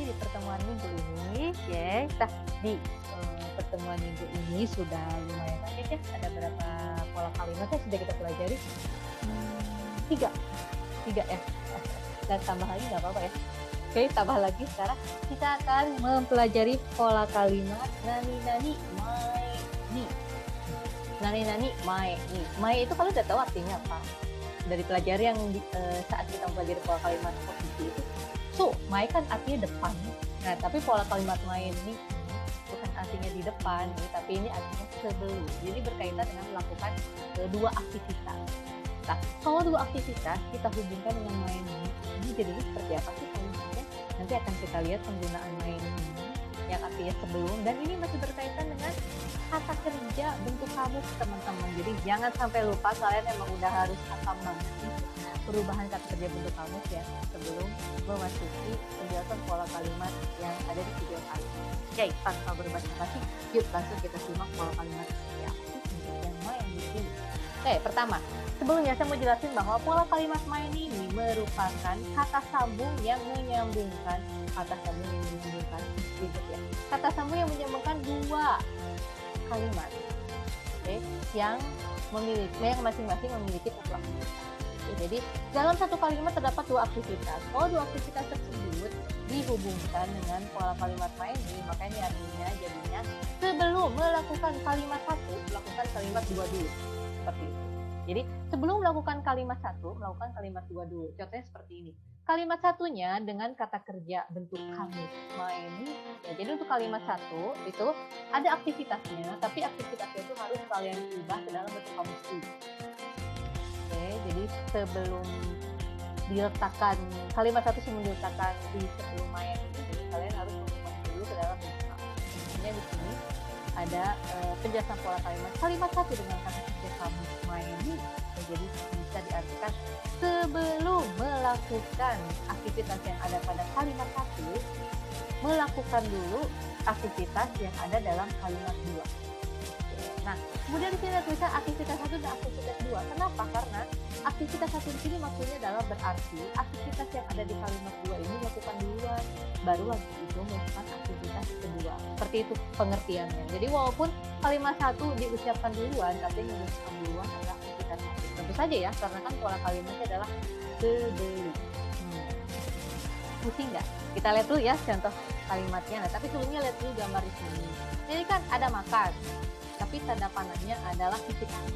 di pertemuan minggu ini, ya. Nah, di pertemuan minggu ini sudah lumayan banyak ya, ada berapa pola kalimat yang sudah kita pelajari? 3, 3 ya, dan tambah lagi nggak apa-apa ya. Oke, tambah lagi sekarang kita akan mempelajari pola kalimat nani nani mai ni. Nani nani mai ni. Mai itu kalian udah tahu artinya apa? Dari pelajari yang saat kita mempelajari pola kalimat posisi itu. So, mai kan artinya depan. Nah, tapi pola kalimat mai ini bukan artinya di depan, tapi ini artinya sebelum. Jadi berkaitan dengan melakukan dua aktivitas. Nah, kalau dua aktivitas kita hubungkan dengan main ini jadinya seperti apa sih kalimatnya? Nanti akan kita lihat penggunaan main ini yang artinya sebelum, dan ini masih berkaitan dengan kata kerja bentuk kamus teman-teman. Jadi jangan sampai lupa, kalian emang udah harus hafal banget perubahan kata kerja bentuk kamus ya sebelum memasuki penjelasan pola kalimat yang ada di video kali ini. Oke, tanpa berbasa-basi, yuk langsung kita simak pola kalimat seperti apa sih bentuk yang main di sini. Oke, pertama, sebelumnya saya mau jelasin bahwa pola kalimat main ini merupakan kata sambung yang menyambungkan ya. Kata sambung yang menyambungkan dua kalimat, oke, yang masing-masing memiliki satu aktivitas. Jadi dalam satu kalimat terdapat dua aktivitas. Kalau dua aktivitas tersebut dihubungkan dengan pola kalimat main ini, maka ini artinya jadinya sebelum melakukan kalimat satu, melakukan kalimat dua dulu. Seperti itu. Jadi sebelum melakukan kalimat satu, melakukan kalimat dua dulu. Contohnya seperti ini. Kalimat satunya dengan kata kerja bentuk kamus main. Ya, jadi untuk kalimat satu itu ada aktivitasnya, tapi aktivitasnya itu harus kalian ubah ke dalam bentuk kamus dulu. Oke, jadi sebelum diletakkan kalimat satu sebelum diletakkan di sebelum main ini, jadi kalian harus mengubah dulu ke dalam bentuk kamus. Contohnya di sini ada penjelasan pola kalimat satu dengan kata kerja kamus main ini, jadi bisa diartikan sebelum melakukan aktivitas yang ada pada kalimat satu, melakukan dulu aktivitas yang ada dalam kalimat dua. Nah, kemudian di sini ada tulisan aktivitas satu dan aktivitas dua. Kenapa? Karena aktivitas satu di sini maksudnya adalah berarti aktivitas yang ada di kalimat dua ini dilakukan duluan, baru lagi itu melakukan aktivitas kedua. Seperti itu pengertiannya. Jadi walaupun kalimat satu diucapkan duluan, tapi yang diucapkan duluan adalah aktivitas satu. Tentu saja ya, karena kan pola kalimatnya adalah sebelum. Pusing nggak? Kita lihat dulu ya contoh kalimatnya. Nah, tapi sebelumnya lihat dulu gambar di sini. Jadi kan ada makan, tapi tanda panahnya adalah cuci tangan.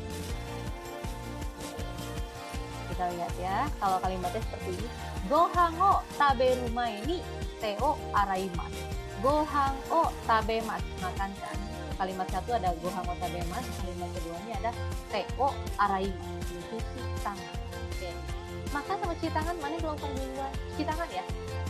Kita lihat ya, kalau kalimatnya seperti ini. Gohan o taberu mae ni te o araimasu. Gohan o tabemasu, makan kan. Kalimat satu ada gohan o tabemasu, kalimat keduanya ada te o araimasu, cuci tangan. Oke. Makan sama cuci tangan mana yang dilakukan duluan? Cuci tangan ya.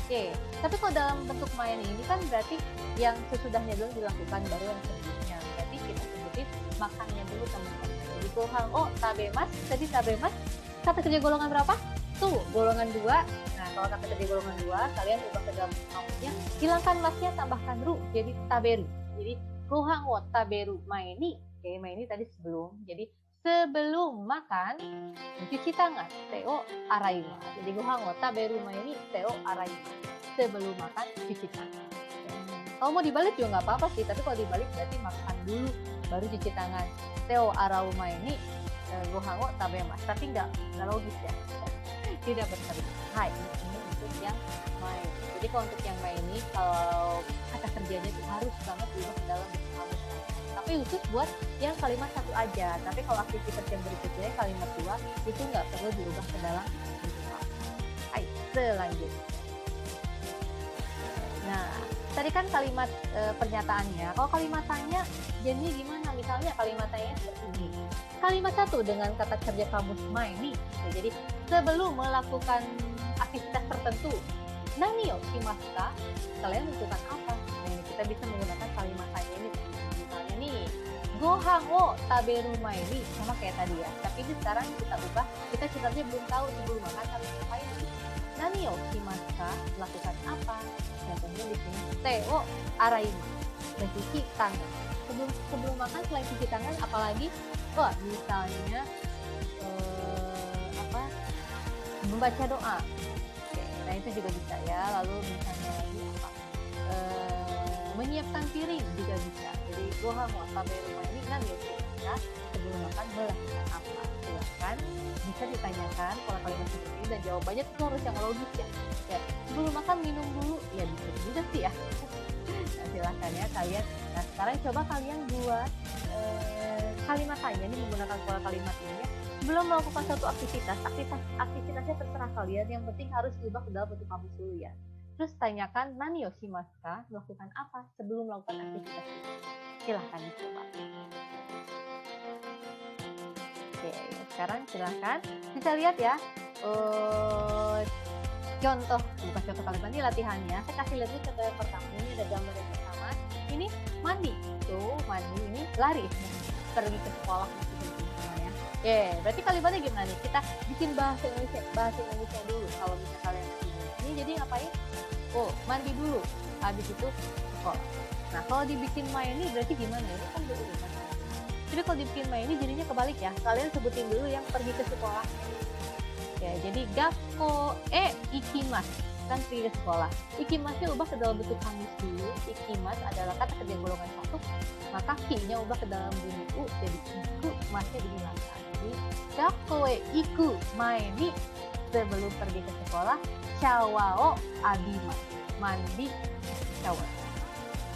Oke. Tapi kalau dalam bentuk main ini kan berarti yang sesudahnya dulu dilakukan baru yang selanjutnya. Berarti kita sebutin makannya dulu teman-teman. Jadi gohan o tabemasu, tadi tabemasu kata kerja golongan berapa? Tuh, golongan 2. Nah, kalau kata kerja golongan 2, kalian ubah ke dalam kamusnya, hilangkan masnya, tambahkan ru, jadi taberu. Jadi gohan wo taberu mae ni. Oke, mae ni tadi sebelum. Jadi sebelum makan mencuci tangan, teo araimasu. Jadi gohan wo taberu mae ni teo araimasu. Sebelum makan cuci tangan. Kalau mau dibalik juga nggak apa-apa sih, tapi kalau dibalik berarti makan dulu baru cuci tangan. Teo arau mae ni gohan wo tabemasu, tapi nggak logis ya, tidak berseri. Hai, ini untuk yang main. Jadi kalau untuk yang main ini, kalau kata kerjanya itu harus banget diubah ke dalam bentuk kamus. Tapi khusus buat yang kalimat satu aja. Tapi kalau aktivitas yang berikutnya kalimat dua itu nggak perlu diubah ke dalam bentuk kamus. Hai, selanjutnya. Nah, tadi kan kalimat pernyataannya. Kalau kalimat tanya, jadi gimana? Misalnya kalimat tanya seperti ini. Kalimat satu dengan kata kerja kamus mai ni. Jadi sebelum melakukan aktivitas tertentu, nani yo shimasu ka? Kalian melakukan apa? Nah, ini kita bisa menggunakan kalimat tanya ini. Misalnya nih, gohan o taberu mae ni, sama kayak tadi ya. Tapi ini sekarang kita ubah, kita sebenarnya belum tahu sebelum makan harus ngapain. Nani yo shimasu ka? Melakukan apa? Contohnya di sini, te o araimasu, mencuci tangan. Sebelum makan selain cuci tangan, apalagi? Wah, misalnya membaca doa. Oke, nah itu juga bisa ya. Lalu misalnya ini apa? menyiapkan piring juga bisa. Jadi gohan wa taberu mae ni nani o shimasu ka? Sebelum makan melakukan apa? Silakan bisa ditanyakan pola kalimat seperti ini dan jawabannya itu harus yang logis ya. Ya, sebelum makan minum dulu, ya bisa juga sih ya. Nah, silahkan ya kalian. Nah sekarang coba kalian buat kalimat tanya nih menggunakan pola kalimat ini ya. Sebelum melakukan suatu aktivitasnya terserah kalian. Yang penting harus diubah ke dalam bentuk kamus dulu ya. Terus tanyakan nani o shimasu ka? Melakukan apa sebelum melakukan aktivitas itu? Silahkan dicoba. Oke, sekarang silahkan bisa lihat ya. Contoh, bukan contoh kalimat ini latihannya. Saya kasih lihat dulu contoh yang pertama. Ini ada gambar yang pertama. Ini mandi. Tuh, mandi ini lari. Pergi ke sekolah ya. Oke, berarti kalimatnya gimana nih? Kita bikin bahasa Indonesia dulu. Kalau misalnya kalian ini jadi ngapain? Oh, mandi dulu. Habis itu sekolah. Nah, kalau dibikin main ini berarti gimana? Ini kan berurutan. Jadi kalau dibikin main ini jadinya kebalik ya. Kalian sebutin dulu yang pergi ke sekolah. Ya, jadi gakko ikimasu kan pergi ke sekolah. Ikimasnya ubah ke dalam bentuk kamus dulu. Ikimas adalah kata kerja golongan satu, maka ki-nya ubah ke dalam bunyi u jadi iku, masnya dihilangkan. Jadi gakko iku mae ni sebelum pergi ke sekolah, shawa o abimasu. Mandi shower.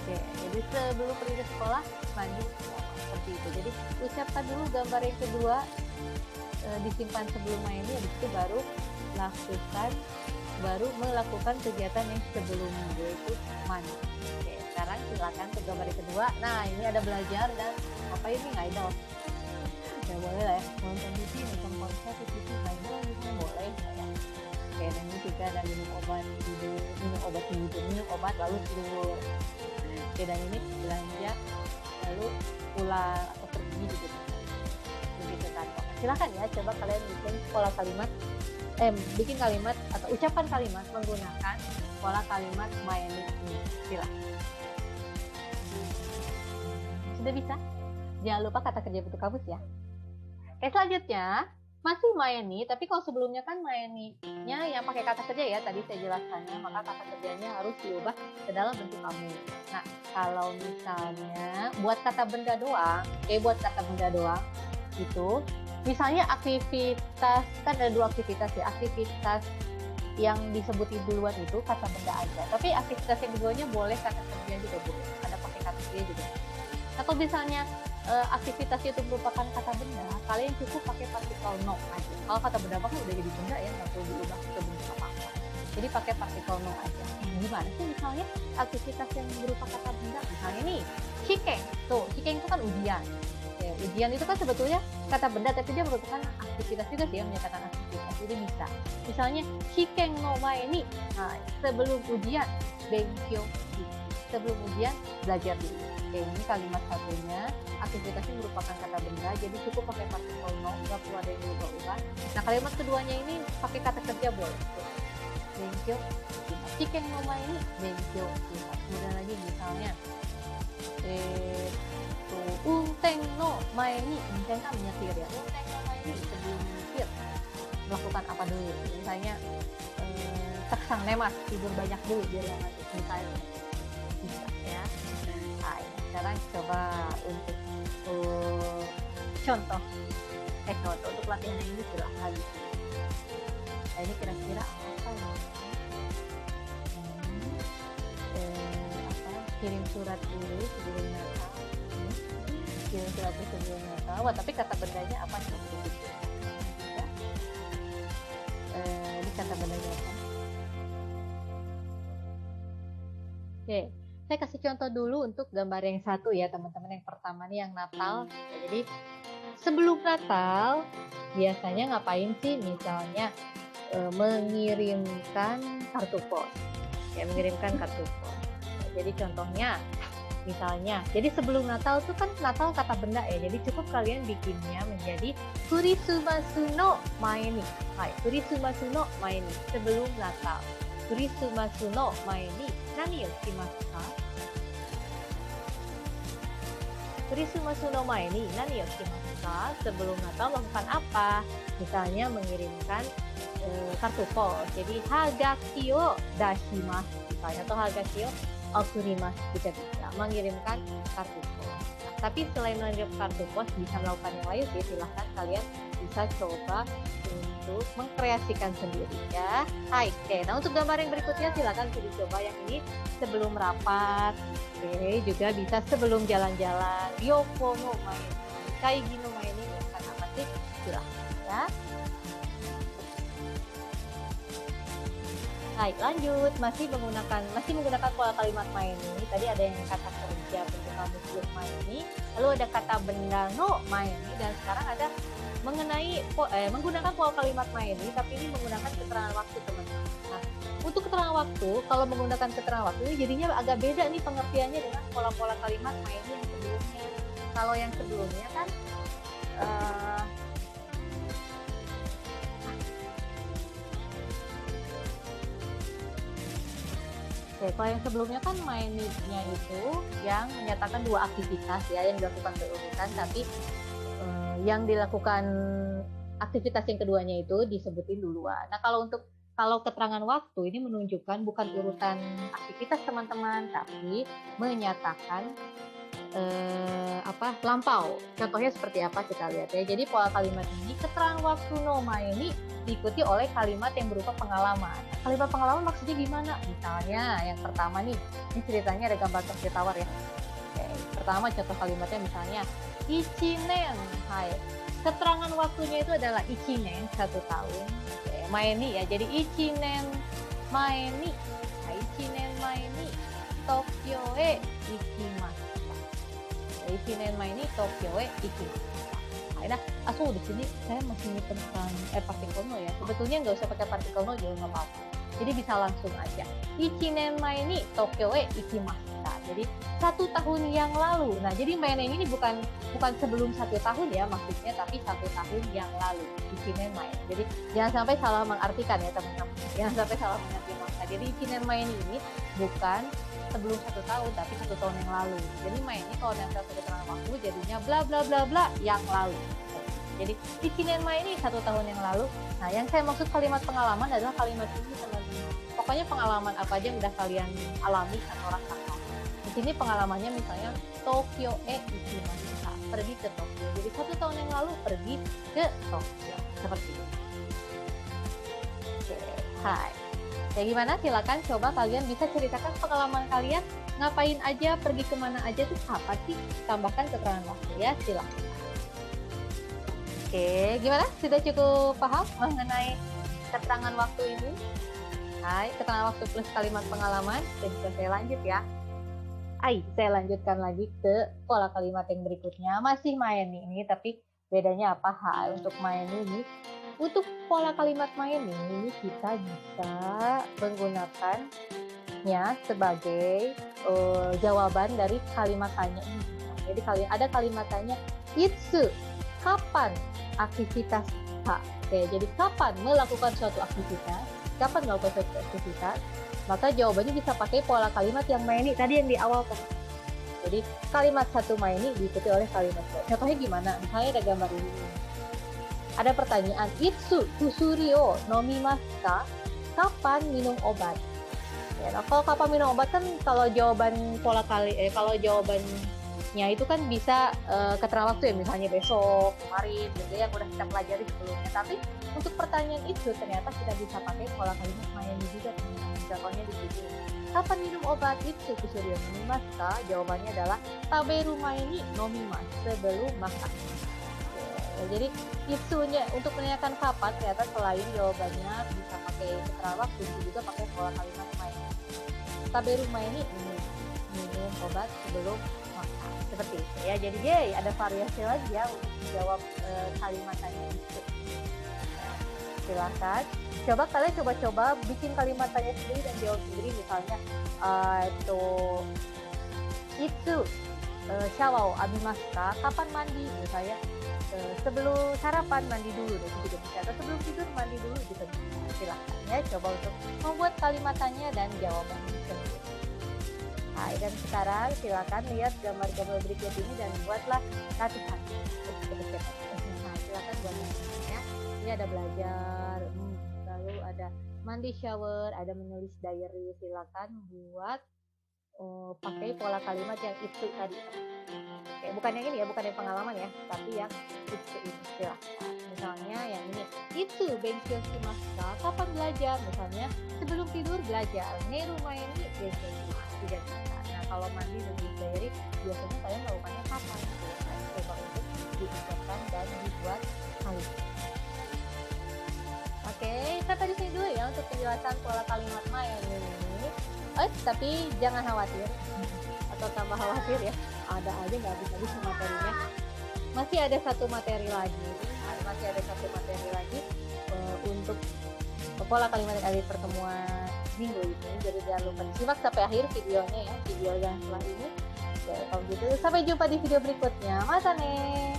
Oke, jadi sebelum pergi ke sekolah mandi seperti itu. Jadi ucapkan dulu gambar yang kedua, disimpan sebelum main ini, habis itu baru melakukan kegiatan yang sebelumnya yaitu mandi. Oke, sekarang silakan ke gambar yang kedua. Nah, ini ada belajar dan apa ini idol. Ya boleh lah ya, nonton TV, nonton konser, TV, idol gitu boleh ya. Oke, dan ini juga ada minum obat lalu tidur. Oke, dan ini belanja lalu pulang atau pergi gitu. Begitu kan. Silakan ya, coba kalian bikin pola kalimat, bikin kalimat atau ucapan kalimat menggunakan pola kalimat main ini. Silakan. Sudah bisa? Jangan lupa kata kerja bentuk kamus ya. Oke, selanjutnya masih maeni, tapi kalau sebelumnya kan maeninya yang pakai kata kerja ya, tadi saya jelaskannya, maka kata kerjanya harus diubah ke dalam bentuk kamus. Nah, kalau misalnya buat kata benda doang, itu misalnya aktivitas, kan ada dua aktivitas ya, aktivitas yang disebutin duluan itu kata benda aja, tapi aktivitas yang keduanya boleh kata kerja juga boleh, ada pakai kata kerja juga. Atau misalnya aktivitasnya itu merupakan kata benda, kalian cukup pakai partikel no aja. Kalau kata benda kan udah jadi benda ya, nggak perlu diubah ke bentuk apa-apa. Jadi pakai partikel no aja. Gimana sih misalnya aktivitas yang berupa kata benda? Misalnya nih, shikeng. Tuh, shikeng itu kan ujian. Ya, ujian itu kan sebetulnya kata benda, tapi dia merupakan aktivitas juga sih yang menyatakan aktivitas. Jadi bisa. Misalnya, shikeng no mae ni. Nah, sebelum ujian, benkyou. Sebelum ujian, belajar dulu. Oke, ini kalimat satunya, aktivitasnya merupakan kata benda, jadi cukup pakai partikel no, nggak perlu ada yang diubah-ubah. Nah, kalimat keduanya ini pakai kata kerja boleh. Benkyou, shikeng no mae ni, benkyou. Kemudian lagi misalnya, unten no mae ni, unten kan menyetir ya. Unten no mae ni sebelum menyetir melakukan apa dulu? Misalnya taksang nemas, tidur banyak dulu biar yang nanti misalnya bisa ya. Nah, sekarang coba untuk contoh untuk latihan yang ini silahkan. Nah, ini kira-kira apa ya? Kirim surat dulu sebelum Natal. Kirim surat dulu sebelum Natal. Wah, tapi kata bendanya apa nih? Ya. Ini kata bendanya apa? Oke, saya kasih contoh dulu untuk gambar yang satu ya teman-teman. Yang pertama nih yang Natal. Ya, jadi sebelum Natal biasanya ngapain sih? Misalnya mengirimkan kartu pos. Ya, mengirimkan kartu pos. Jadi contohnya, misalnya, jadi sebelum Natal itu kan Natal kata benda ya, jadi cukup kalian bikinnya menjadi Kurisumasu no mae ni. Hai, Kurisumasu no mae ni, sebelum Natal. Kurisumasu no mae ni nani o shimasu ka? Kurisumasu no mae ni nani o shimasu ka? Sebelum Natal melakukan apa? Misalnya mengirimkan kartu pos. Jadi hagaki o dashimasu misalnya, atau hagaki o Okurimasu juga bisa mengirimkan kartu pos. Nah, tapi selain mengirim kartu pos bisa melakukan yang lain sih, silahkan kalian bisa coba untuk mengkreasikan sendiri ya. Hai, oke. Nah untuk gambar yang berikutnya silahkan bisa dicoba yang ini sebelum rapat, oke, juga bisa sebelum jalan-jalan. Yoko no main, kaigi no main ini kan apa sih? Silahkan ya. Baik, lanjut. Masih menggunakan pola kalimat main ini. Tadi ada yang kata kerja bentuk kamu sebelum main ini, lalu ada kata benda no main ini, dan sekarang ada menggunakan pola kalimat main ini, tapi ini menggunakan keterangan waktu, teman-teman. Nah, untuk keterangan waktu, kalau menggunakan keterangan waktu ini jadinya agak beda nih pengertiannya dengan pola-pola kalimat main ini yang sebelumnya. Kalau yang sebelumnya kan kalau yang sebelumnya kan mainnya itu yang menyatakan dua aktivitas ya yang dilakukan berurutan, tapi yang dilakukan aktivitas yang keduanya itu disebutin duluan. Nah kalau keterangan waktu ini menunjukkan bukan urutan aktivitas teman-teman, tapi menyatakan lampau. Contohnya seperti apa kita lihat ya. Jadi pola kalimat ini keterangan waktu no ini diikuti oleh kalimat yang berupa pengalaman. Kalimat pengalaman maksudnya gimana? Misalnya yang pertama nih, ini ceritanya ada gambar seperti tawar ya. Oke, pertama contoh kalimatnya misalnya ichinen. Hai. Keterangan waktunya itu adalah ichinen, 1 tahun. Oke, maeni ya. Jadi ichinen maeni. Nah, ichinen maeni Tokyo e ikimasu. Ichinen maeni Tokyo e ikimasu. Nah, di sini saya masih menemukan partikel no ya. Sebetulnya nggak usah pakai partikel no juga nggak apa-apa. Jadi bisa langsung aja. Ichinen mai ni Tokyo e ikimashita. Jadi 1 tahun yang lalu. Nah, jadi mainnya ini bukan sebelum 1 tahun ya maksudnya, tapi 1 tahun yang lalu. Ichinen mai. Jadi jangan sampai salah mengartikan ya teman-teman. Jangan sampai salah mengartikan. Nah, jadi ichinen mai ini bukan sebelum 1 tahun, tapi 1 tahun yang lalu. Jadi mainnya kalau nempel ke keterangan waktu jadinya bla bla bla bla yang lalu. Jadi ichinen mai ini 1 tahun yang lalu. Nah, yang saya maksud kalimat pengalaman adalah kalimat ini teman-teman. Pokoknya pengalaman apa aja yang udah kalian alami atau rasakan. Di sini pengalamannya misalnya Tokyo e ikimashita, pergi ke Tokyo. Jadi 1 tahun yang lalu pergi ke Tokyo. Seperti itu. Oke, hai. Ya gimana? Silakan coba kalian bisa ceritakan pengalaman kalian, ngapain aja, pergi kemana aja, tuh apa sih? Tambahkan keterangan waktu ya, silakan. Oke, gimana? Sudah cukup paham mengenai keterangan waktu ini? Hai, keterangan waktu plus kalimat pengalaman. Dan bisa saya lanjut ya. Saya lanjutkan lagi ke pola kalimat yang berikutnya. Masih main ini, tapi bedanya apa? Untuk main ini, untuk pola kalimat main ini kita bisa menggunakannya sebagai jawaban dari kalimat tanya ini. Jadi ada kalimat tanya itsu, kapan aktivitas H. Oke, jadi kapan melakukan suatu aktivitas? Kapan melakukan suatu aktivitas? Maka jawabannya bisa pakai pola kalimat yang maini tadi yang di awal. Jadi kalimat satu maini diikuti oleh kalimat dua. Contohnya gimana? Misalnya ada gambar ini. Ada pertanyaan, itsu kusuri o nomimasu ka? Kapan minum obat? Ya, nah, kalau kapan minum obat kan kalau jawaban kalau jawabannya itu kan bisa keterangan waktu ya, misalnya besok, kemarin, gitu yang udah kita pelajari sebelumnya. Tapi untuk pertanyaan itu ternyata kita bisa pakai pola kalimat maini juga. Contohnya di sini. Kapan minum obat itu kusuri o nomimasu ka? Jawabannya adalah taberu maini nomimasu, sebelum makan. Jadi isunya untuk menanyakan kapan ternyata selain jawabannya bisa pakai keterangan waktu juga pakai pola kalimat main. Taberu main ini minum obat sebelum makan seperti itu ya. Jadi ada variasi lagi ya untuk menjawab kalimat tanya itu. Nah, silakan kalian coba bikin kalimat tanya sendiri dan jawab sendiri. Misalnya itu shower abimasu ka? Kapan mandi? Misalnya sebelum sarapan mandi dulu, itu juga bisa. Atau sebelum tidur mandi dulu juga bisa. Silahkan ya, coba untuk membuat kalimatnya dan jawabannya sendiri. Hai, dan sekarang silakan lihat gambar-gambar berikut ini dan buatlah latihan. Nah, silakan buat latihannya. Ini ada belajar, lalu ada mandi shower, ada menulis diary. Silakan buat pakai pola kalimat yang itu tadi. Oke, bukan yang ini ya, bukan yang pengalaman ya, tapi yang itu ini, silahkan. Misalnya yang ini, "Itu benkyou shimasu ka?" Kapan belajar? Misalnya, sebelum tidur belajar, "Neru mae ni benkyou shimasu." Tidak bisa. Nah, kalau mandi dan diary, biasanya kalian melakukannya kapan? Gitu kan. Coba untuk diucapkan dan dibuat kalimat. Oke, sampai di sini dulu ya untuk penjelasan pola kalimat mae ini. Tapi jangan khawatir atau tambah khawatir ya, ada aja nggak habis-habis materinya. Masih ada satu materi lagi, untuk pola kalimat kali pertemuan minggu ini. Jadi jangan lupa disimak sampai akhir videonya ya, video yang setelah ini. Oke, kalau gitu sampai jumpa di video berikutnya. Mata nih.